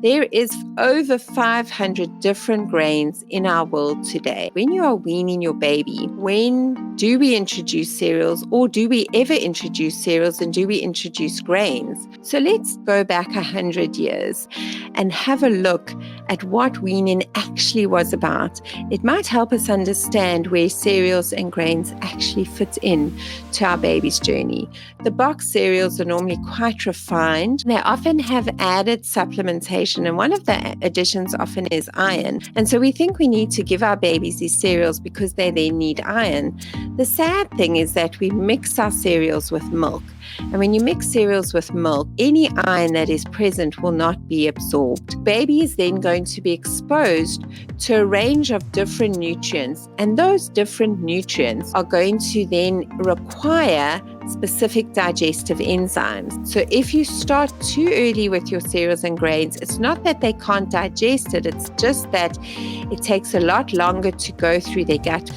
There is over 500 different grains in our world today. When you are weaning your baby, when do we introduce cereals, or do we ever introduce cereals, and do we introduce grains? So let's go back 100 years and have a look at what weaning actually was about. It might help us understand where cereals and grains actually fit in to our baby's journey. The box cereals are normally quite refined. They often have added supplementation, and one of the additions often is iron. And so we think we need to give our babies these cereals because they then need iron. The sad thing is that we mix our cereals with milk. And when you mix cereals with milk, any iron that is present will not be absorbed. Baby is then going to be exposed to a range of different nutrients, and those different nutrients are going to then require specific digestive enzymes. So if you start too early with your cereals and grains, it's not that they can't digest it, it's just that it takes a lot longer to go through their gut.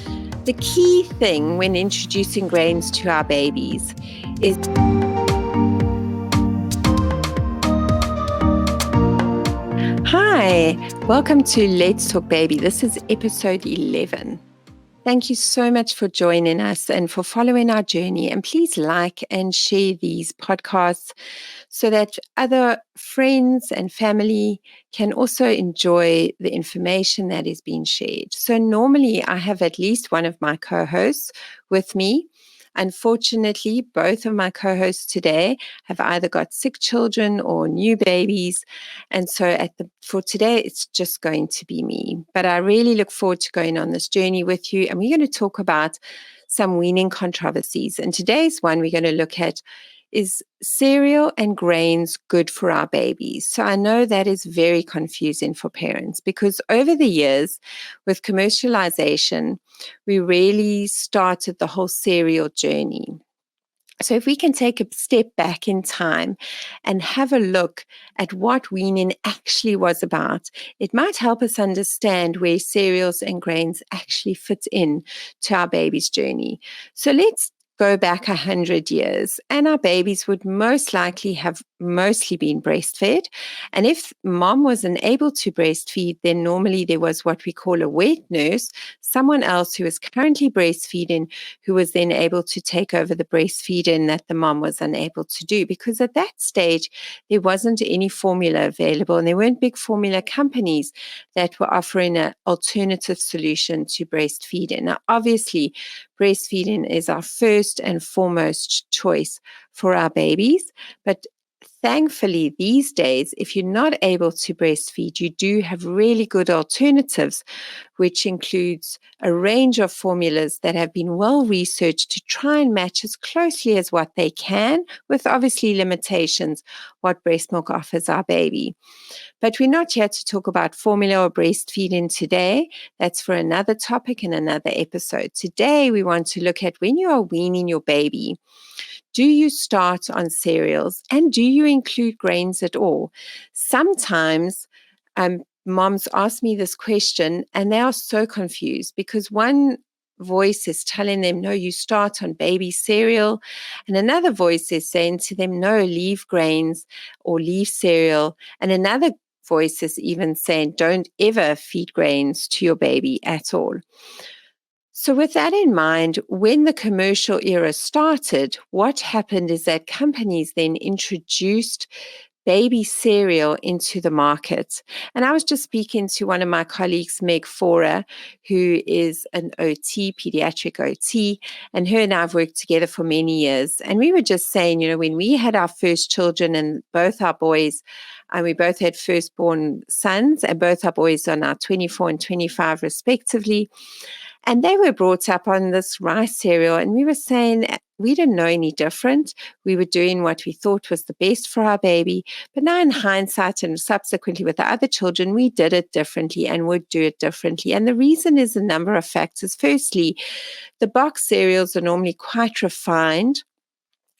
The key thing when introducing grains to our babies is Hi, welcome to Let's Talk Baby. This is episode 11. Thank you so much for joining us and for following our journey. And please like and share these podcasts so that other friends and family can also enjoy the information that is being shared. So normally I have at least one of my co-hosts with me. Unfortunately, both of my co-hosts today have either got sick children or new babies. And so for today, it's just going to be me. But I really look forward to going on this journey with you. And we're going to talk about some weaning controversies. And today's one we're going to look at is cereal and grains good for our babies? So I know that is very confusing for parents because over the years with commercialization, we really started the whole cereal journey. So if we can take a step back in time and have a look at what weaning actually was about, it might help us understand where cereals and grains actually fit in to our baby's journey. So let's go back 100 years, and our babies would most likely have mostly been breastfed. And if mom wasn't able to breastfeed, then normally there was what we call a wet nurse, someone else who was currently breastfeeding, who was then able to take over the breastfeeding that the mom was unable to do. Because at that stage, there wasn't any formula available, and there weren't big formula companies that were offering an alternative solution to breastfeeding. Now, obviously, breastfeeding is our first and foremost choice for our babies, but thankfully, these days, if you're not able to breastfeed, you do have really good alternatives, which includes a range of formulas that have been well researched to try and match as closely as what they can, with obviously limitations, what breast milk offers our baby. But we're not here to talk about formula or breastfeeding today. That's for another topic in another episode. Today, we want to look at when you are weaning your baby. Do you start on cereals, and do you include grains at all? Sometimes moms ask me this question and they are so confused because one voice is telling them, no, you start on baby cereal. And another voice is saying to them, no, leave grains or leave cereal. And another voice is even saying, don't ever feed grains to your baby at all. So with that in mind, when the commercial era started, what happened is that companies then introduced baby cereal into the market. And I was just speaking to one of my colleagues, Meg Fora, who is an OT, pediatric OT, and her and I have worked together for many years. And we were just saying, when we had our first children and both our boys, and we both had firstborn sons, and both our boys are now 24 and 25 respectively. And they were brought up on this rice cereal, and we were saying we didn't know any different. We were doing what we thought was the best for our baby. But now in hindsight and subsequently with the other children, we did it differently and would do it differently. And the reason is a number of factors. Firstly, the box cereals are normally quite refined.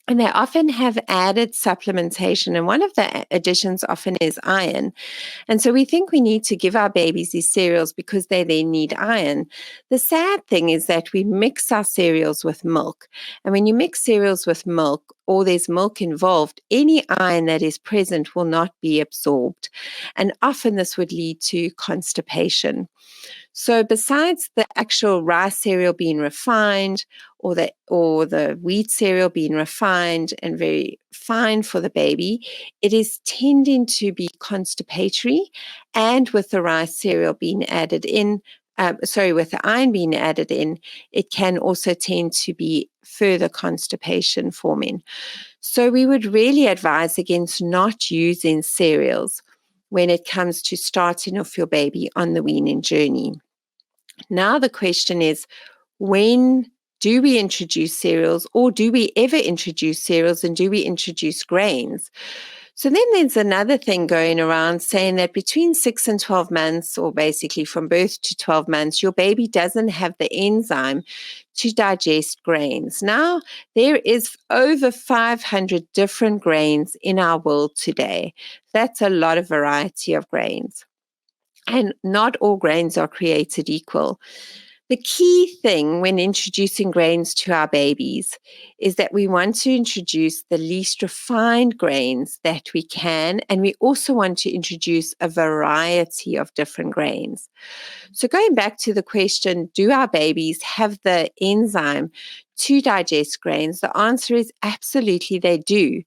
And they often have added supplementation. And one of the additions often is iron. And so we think we need to give our babies these cereals because they need iron. The sad thing is that we mix our cereals with milk. And when you mix cereals with milk, or there's milk involved, any iron that is present will not be absorbed. And often this would lead to constipation. So besides the actual rice cereal being refined, or the wheat cereal being refined and very fine for the baby, it is tending to be constipatory, and with the rice cereal being added in, with the iron being added in, it can also tend to be further constipation forming. So we would really advise against not using cereals when it comes to starting off your baby on the weaning journey. Now the question is, when do we introduce cereals, or do we ever introduce cereals, and do we introduce grains? So then there's another thing going around saying that between 6 and 12 months, or basically from birth to 12 months, your baby doesn't have the enzyme to digest grains. Now, there is over 500 different grains in our world today. That's a lot of variety of grains. And not all grains are created equal. The key thing when introducing grains to our babies is that we want to introduce the least refined grains that we can, and we also want to introduce a variety of different grains. So going back to the question, do our babies have the enzyme to digest grains? The answer is absolutely they do.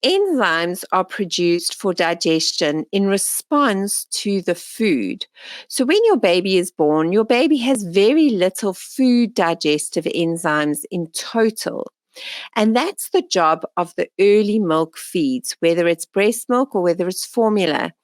Enzymes are produced for digestion in response to the food. So when your baby is born, your baby has very little food digestive enzymes in total. And that's the job of the early milk feeds, whether it's breast milk or whether it's formula.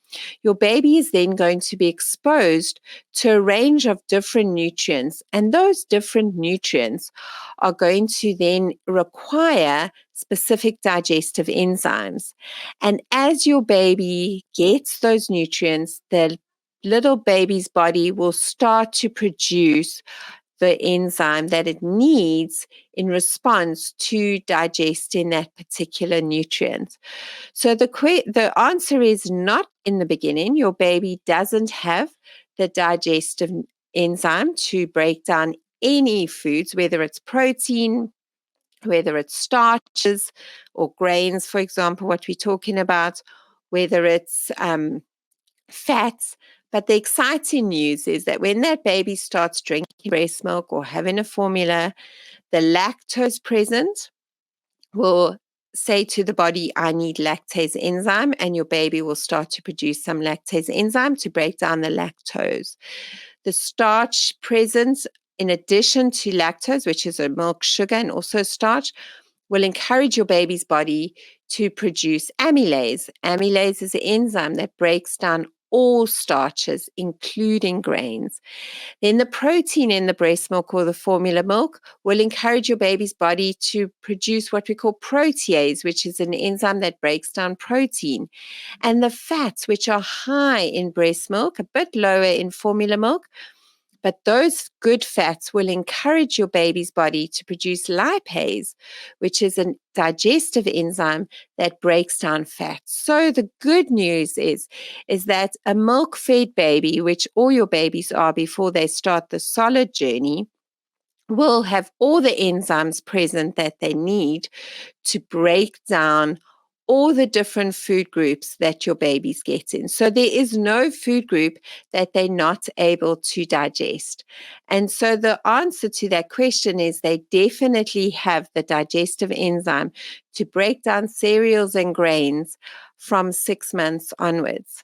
Your baby is then going to be exposed to a range of different nutrients, and those different nutrients are going to then require specific digestive enzymes. And as your baby gets those nutrients, the little baby's body will start to produce the enzyme that it needs in response to digesting that particular nutrient. So the answer is not in the beginning. Your baby doesn't have the digestive enzyme to break down any foods, whether it's protein, whether it's starches or grains, for example, what we're talking about, whether it's fats. But the exciting news is that when that baby starts drinking breast milk or having a formula, the lactose present will say to the body, I need lactase enzyme, and your baby will start to produce some lactase enzyme to break down the lactose. The starch present, in addition to lactose, which is a milk sugar and also starch, will encourage your baby's body to produce amylase. Amylase is an enzyme that breaks down all starches, including grains. Then the protein in the breast milk or the formula milk will encourage your baby's body to produce what we call protease, which is an enzyme that breaks down protein. And the fats, which are high in breast milk, a bit lower in formula milk, but those good fats will encourage your baby's body to produce lipase, which is a digestive enzyme that breaks down fats. So the good news is that a milk-fed baby, which all your babies are before they start the solid journey, will have all the enzymes present that they need to break down all the different food groups that your babies get in. So there is no food group that they're not able to digest. And so the answer to that question is they definitely have the digestive enzyme to break down cereals and grains from 6 months onwards.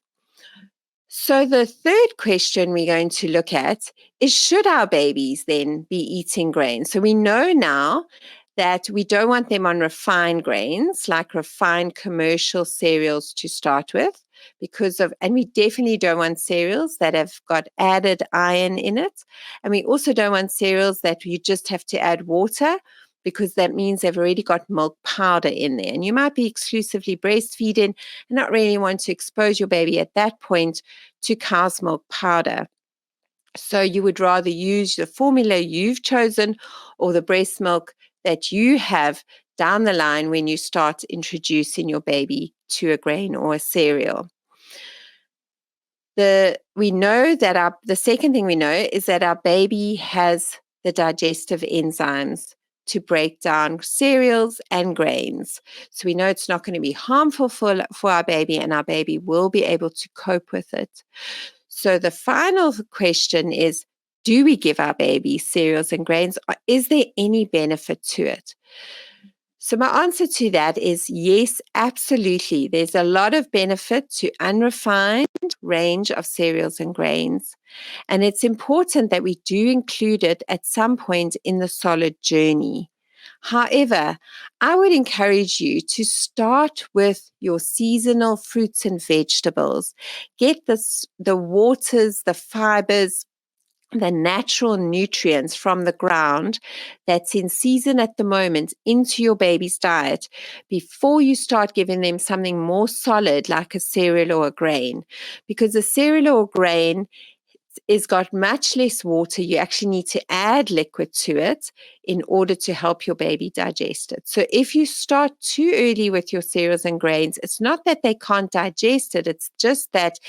So the third question we're going to look at is, should our babies then be eating grains? So we know now that we don't want them on refined grains, like refined commercial cereals to start with, and we definitely don't want cereals that have got added iron in it. And we also don't want cereals that you just have to add water, because that means they've already got milk powder in there. And you might be exclusively breastfeeding and not really want to expose your baby at that point to cow's milk powder. So you would rather use the formula you've chosen or the breast milk that you have down the line when you start introducing your baby to a grain or a cereal. We know that the second thing we know is that our baby has the digestive enzymes to break down cereals and grains. So we know it's not going to be harmful for our baby, and our baby will be able to cope with it. So the final question is, do we give our baby cereals and grains? Or is there any benefit to it? So my answer to that is yes, absolutely. There's a lot of benefit to unrefined range of cereals and grains. And it's important that we do include it at some point in the solid journey. However, I would encourage you to start with your seasonal fruits and vegetables. Get the waters, the fibers, the natural nutrients from the ground that's in season at the moment into your baby's diet before you start giving them something more solid like a cereal or a grain. Because a cereal or grain is got much less water. You actually need to add liquid to it in order to help your baby digest it. So if you start too early with your cereals and grains, it's not that they can't digest it. It's just that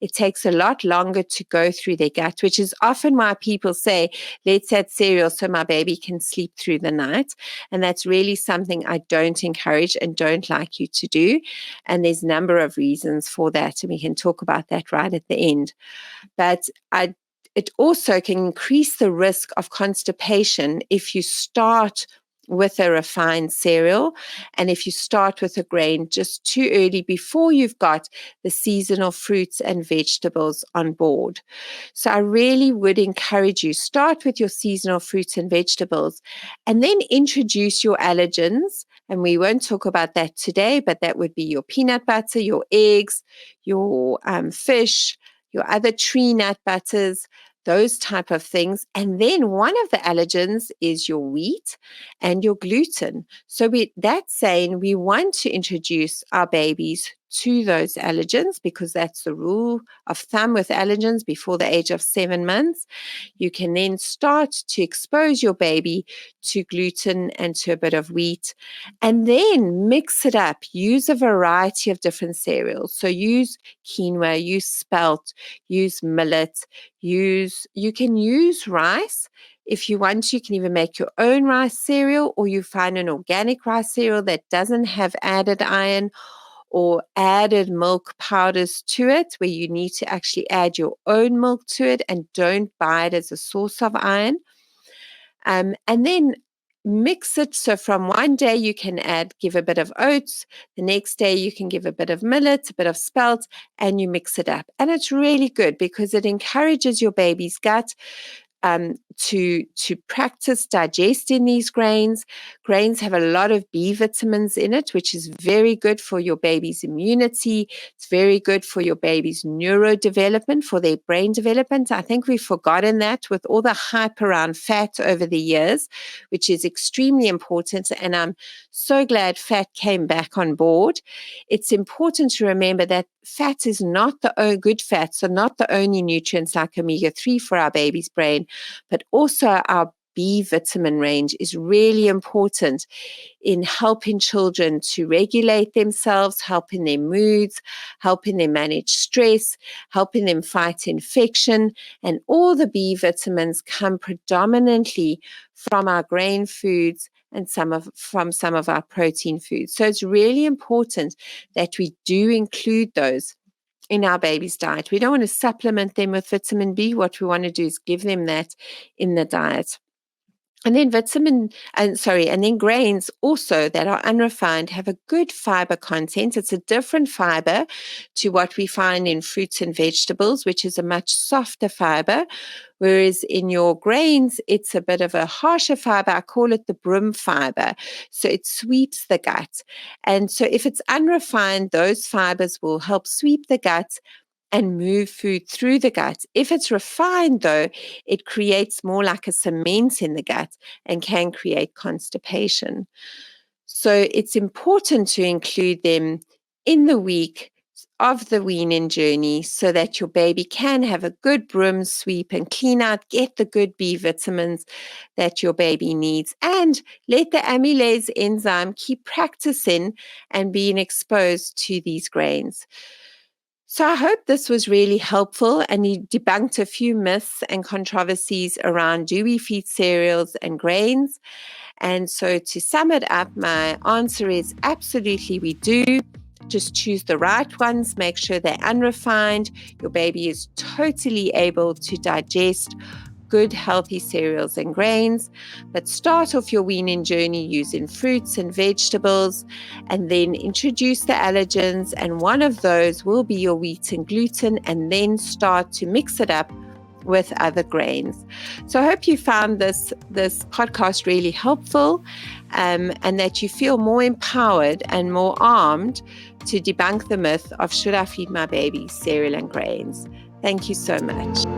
it takes a lot longer to go through their gut, which is often why people say, let's add cereal so my baby can sleep through the night. And that's really something I don't encourage and don't like you to do. And there's a number of reasons for that. And we can talk about that right at the end. But it also can increase the risk of constipation if you start with a refined cereal and if you start with a grain just too early before you've got the seasonal fruits and vegetables on board. So I really would encourage you, start with your seasonal fruits and vegetables and then introduce your allergens. And we won't talk about that today, but that would be your peanut butter, your eggs, your fish, your other tree nut butters, those type of things. And then one of the allergens is your wheat and your gluten. So that's saying we want to introduce our babies to those allergens because that's the rule of thumb with allergens before the age of 7 months. You can then start to expose your baby to gluten and to a bit of wheat and then mix it up. Use a variety of different cereals. So use quinoa, use spelt, use millet, you can use rice. If you want, you can even make your own rice cereal or you find an organic rice cereal that doesn't have added iron or added milk powders to it where you need to actually add your own milk to it and don't buy it as a source of iron. And then mix it. So from one day you can give a bit of oats. The next day you can give a bit of millet, a bit of spelt, and you mix it up. And it's really good because it encourages your baby's gut to practice digesting these grains. Grains have a lot of B vitamins in it, which is very good for your baby's immunity. It's very good for your baby's neurodevelopment, for their brain development. I think we've forgotten that with all the hype around fat over the years, which is extremely important. And I'm so glad fat came back on board. It's important to remember that fat is not good fats are not the only nutrients like omega-3 for our baby's brain, but also our B vitamin range is really important in helping children to regulate themselves, helping their moods, helping them manage stress, helping them fight infection. And all the B vitamins come predominantly from our grain foods and from some of our protein foods. So it's really important that we do include those in our baby's diet. We don't want to supplement them with vitamin B. What we want to do is give them that in the diet. And then grains also that are unrefined have a good fiber content. It's a different fiber to what we find in fruits and vegetables, which is a much softer fiber. Whereas in your grains, it's a bit of a harsher fiber. I call it the broom fiber. So it sweeps the gut. And so if it's unrefined, those fibers will help sweep the gut and move food through the gut. If it's refined, though, it creates more like a cement in the gut and can create constipation. So it's important to include them in the week of the weaning journey so that your baby can have a good broom sweep and clean out, get the good B vitamins that your baby needs, and let the amylase enzyme keep practicing and being exposed to these grains. So I hope this was really helpful and you debunked a few myths and controversies around, do we feed cereals and grains? And so to sum it up, my answer is absolutely we do. Just choose the right ones, make sure they're unrefined. Your baby is totally able to digest good, healthy cereals and grains. But start off your weaning journey using fruits and vegetables, and then introduce the allergens. And one of those will be your wheat and gluten, and then start to mix it up with other grains. So I hope you found this podcast really helpful, and that you feel more empowered and more armed to debunk the myth of should I feed my baby cereal and grains. Thank you so much.